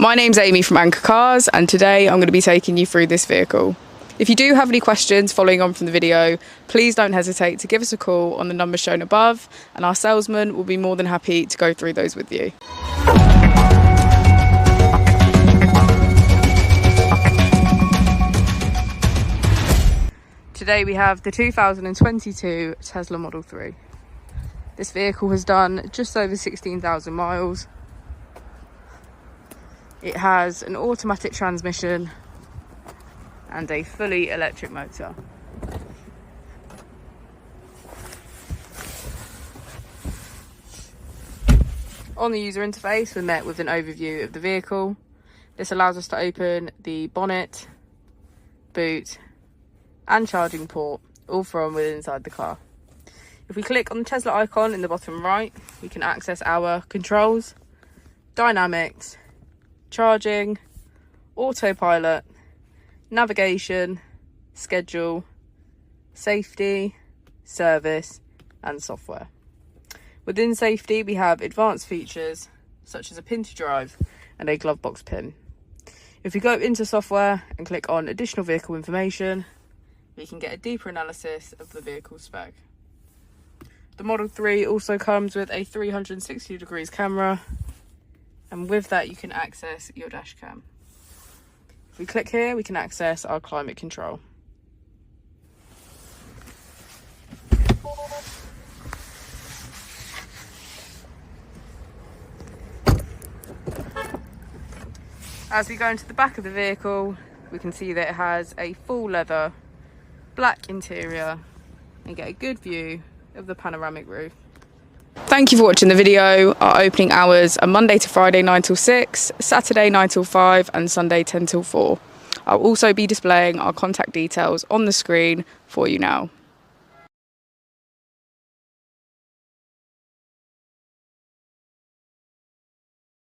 My name's Amy from Anchor Cars, and today I'm going to be taking you through this vehicle. If you do have any questions following on from the video, please don't hesitate to give us a call on the number shown above, and our salesman will be more than happy to go through those with you. Today we have the 2022 Tesla Model 3. This vehicle has done just over 16,000 miles. It has an automatic transmission and a fully electric motor. On the user interface, we're met with an overview of the vehicle. This allows us to open the bonnet, boot, and charging port, all from within inside the car. If we click on the Tesla icon in the bottom right, we can access our controls, dynamics, charging, autopilot, navigation, schedule, safety, service, and software. Within safety, we have advanced features such as a pin to drive and a glove box pin. If we go into software and click on additional vehicle information, we can get a deeper analysis of the vehicle spec. The Model 3 also comes with a 360 degrees camera, and with that you can access your dash cam. If we click here, we can access our climate control. As we go into the back of the vehicle, we can see that it has a full leather black interior and get a good view of the panoramic roof. Thank you for watching the video. Our opening hours are Monday to Friday 9 till 6, Saturday 9 till 5 and Sunday 10 till 4. I'll also be displaying our contact details on the screen for you now.